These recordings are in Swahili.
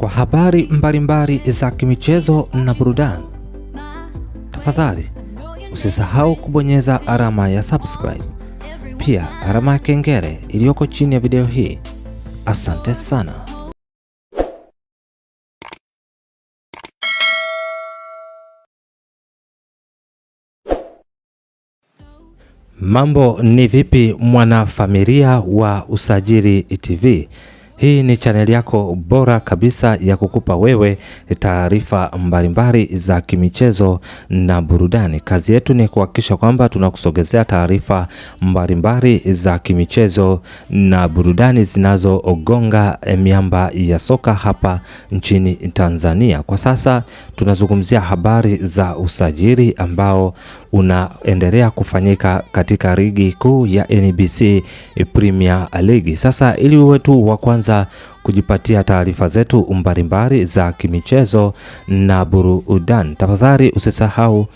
kwa habari mbalimbali za kimichezo na burudani. Tafadhali usisahau kubonyeza alama ya subscribe, pia alama ya kengele iliyoko chini ya video hii. Asante sana. Mambo ni vipi mwanafamilia wa Usajili TV? Hii ni chaneli yako bora kabisa ya kukupa wewe taarifa mbalimbali za kimichezo na burudani. Kazi yetu ni kuhakikisha kwamba tunakusogezea taarifa mbalimbali za kimichezo na burudani zinazogonga miamba ya soka hapa nchini Tanzania. Kwa sasa tunazungumzia habari za usajili ambao unaendelea kufanyika katika ligi kuu ya NBC Premier League. Sasa ili uwe tu wa kwanza kujipatia taarifa zetu mbalimbali za kimichezo na burudani, tafadhali usisahau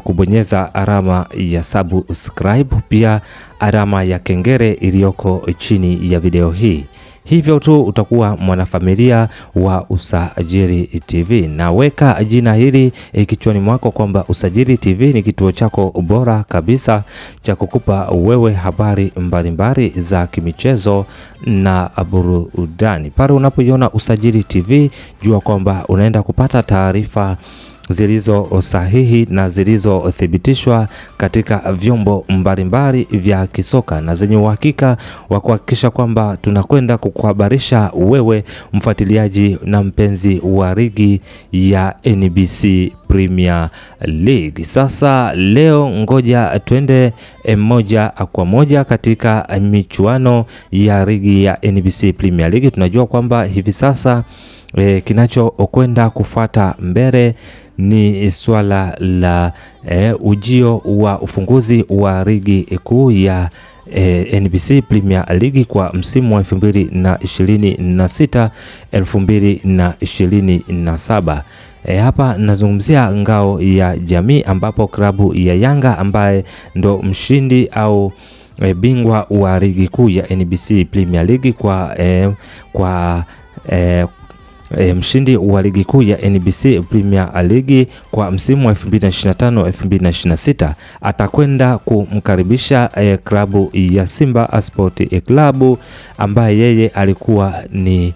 kubonyeza alama ya subscribe, pia alama ya kengele iliyoko chini ya video hii. Hivyo tu utakuwa mwanafamilia wa Usajili TV. Na weka jina hili kichwani mwako kwamba Usajili TV ni kituo chako bora kabisa cha kukupa wewe habari mbalimbali za kimichezo na burudani. Pale unapoiona Usajili TV, jua kwamba unaenda kupata taarifa zilizo sahihi na zilizothibitishwa katika vyombo mbalimbali vya kisoka na zenye uhakika wa kuhakikisha kwamba tunakwenda kukuhabarisha wewe mfuatiliaji na mpenzi wa ligi ya NBC Premier League. Sasa leo ngoja twende moja kwa moja katika michuano ya ligi ya NBC Premier League. Tunajua kwamba hivi sasa kinachokwenda kufuata mbele ni swala la ujio wa ufunguzi wa ligi kuu ya NBC Premier League kwa msimu wa 2026 2027. Hapa nazungumzia ngao ya jamii, ambapo klabu ya Yanga ambaye ndo mshindi au bingwa wa ligi kuu ya NBC Premier League mshindi wa ligi kuu ya NBC Premier League kwa msimu wa 2025-2026 atakwenda kumkaribisha klabu ya Simba Sport Club ambaye yeye alikuwa ni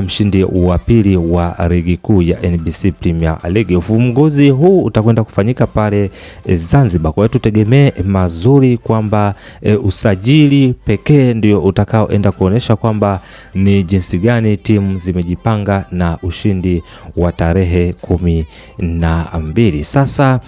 mshindi wa pili wa ligi kuu ya NBC Premier League. Ufunguzi huu utakwenda kufanyika pale Zanzibar. Kwa hiyo tutegemee mazuri kwamba usajili pekee ndio utakaoenda kuonesha kwamba ni jinsi gani timu zimejipanga na ushindi wa tarehe 12. Sasa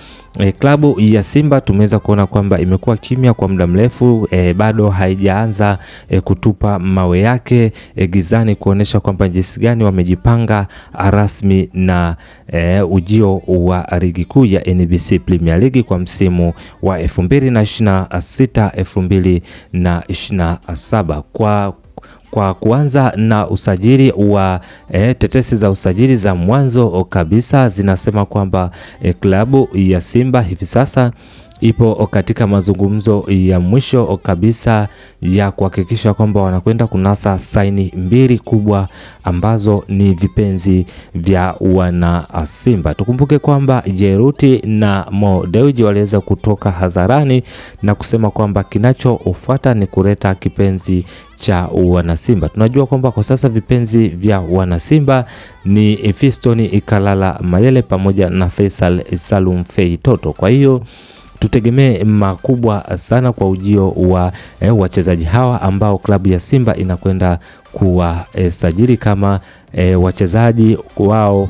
klabu ya Simba tumeweza kuona kwamba imekuwa kimya kwa muda mrefu, bado haijaanza kutupa mawe yake gizani kuonesha kwamba jinsi gani wamejipanga rasmi na ujio wa ligi kuu ya NBC Premier League kwa msimu wa 2026 2027. Kwa kuanza na usajili wa tetesi za usajili za mwanzo kabisa zinasema kwamba klabu ya Simba hivi sasa ipo katika mazungumzo ya mwisho kabisa ya kuhakikisha kwamba wanakwenda kunasa saini mbili kubwa ambazo ni vipenzi vya wana Simba. Tukumbuke kwamba Jeruti na Mo Dewji waliweza kutoka hadharani na kusema kwamba kinachofuata ni kuleta kipenzi cha wana Simba. Tunajua kwamba kwa sasa vipenzi vya wana Simba ni Fiston Ikalala Mayele pamoja na Faisal Salum Fei Toto. Kwa hiyo tutegemee makubwa sana kwa ujio wa wachezaji hawa ambao klabu ya Simba inakwenda kuwasajili kama wachezaji wao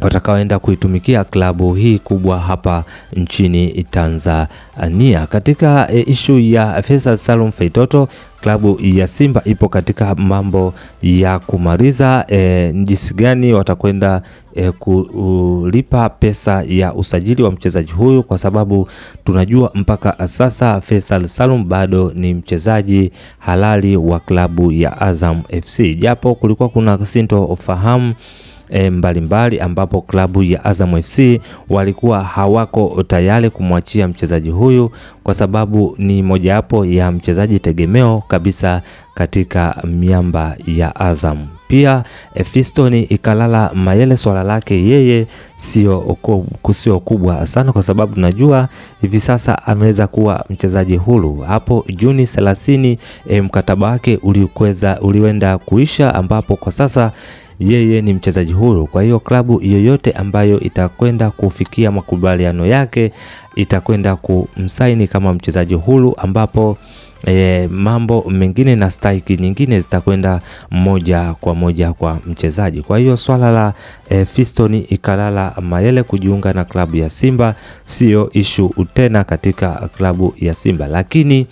watakaoenda kuitumikia klabu hii kubwa hapa nchini Tanzania. Katika ishu ya Faisal Salum Fei Toto, klabu ya Simba ipo katika mambo ya kumaliza jinsi gani watakwenda kulipa pesa ya usajili wa mchezaji huyu, kwa sababu tunajua mpaka sasa Faisal Salum bado ni mchezaji halali wa klabu ya Azam FC, japo kulikuwa kuna sintofahamu mbalimbali ambapo klabu ya Azam FC walikuwa hawako tayari kumwachia mchezaji huyu kwa sababu ni mojawapo ya mchezaji tegemeo kabisa katika miamba ya Azam. Pia Fiston Ikalala Mayele, swala lake yeye sio kubwa sana, kwa sababu tunajua hivi sasa ameweza kuwa mchezaji huru. Hapo Juni 30 mkataba wake uliwenda kuisha, ambapo kwa sasa yeye ni mchezaji huru. Kwa hiyo klabu yoyote ambayo itakwenda kufikia makubaliano yake itakwenda kumsaini kama mchezaji huru, ambapo mambo mengine na stahiki nyingine zitakwenda moja kwa moja kwa mchezaji. Kwa hiyo swala la Fiston Ikalala Mayele kujiunga na klabu ya Simba sio issue tena katika klabu ya Simba, lakini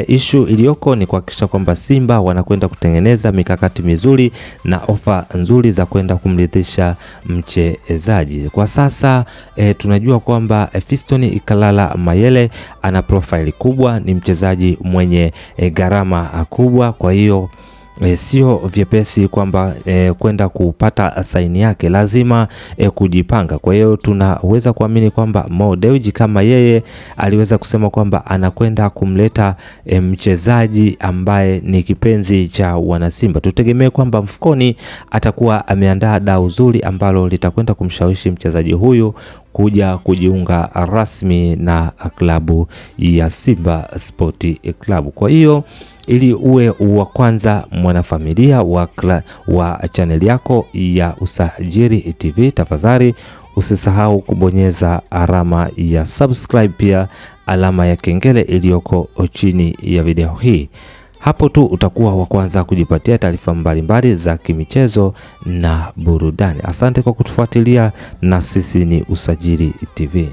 issue iliyoko ni kuhakikisha kwamba Simba wanakwenda kutengeneza mikakati mizuri na ofa nzuri za kwenda kumridhisha mchezaji. Kwa sasa tunajua kwamba Fiston Ikalala Mayele ana profile kubwa, ni mchezaji mwenye gharama kubwa. Kwa hiyo sio vyepesi kwamba kwenda kupata saini yake, lazima kujipanga. Kwa hiyo tunaweza kuamini kwamba Mo Dewji kama yeye aliweza kusema kwamba anakwenda kumleta mchezaji ambaye ni kipenzi cha wanasimba, tutegemee kwamba mfukoni atakuwa ameandaa dau zuri ambalo litakwenda kumshawishi mchezaji huyu kuja kujiunga rasmi na klabu ya Simba Sport Club. Kwa hiyo ili uwe wa kwanza mwanafamilia wa channel yako ya Usajili TV, tafadhali usisahau kubonyeza alama ya subscribe, pia alama ya kengele iliyoko chini ya video hii. Hapo tu utakuwa wa kwanza kujipatia taarifa mbalimbali za kimichezo na burudani. Asante kwa kutufuatilia, na sisi ni Usajili TV.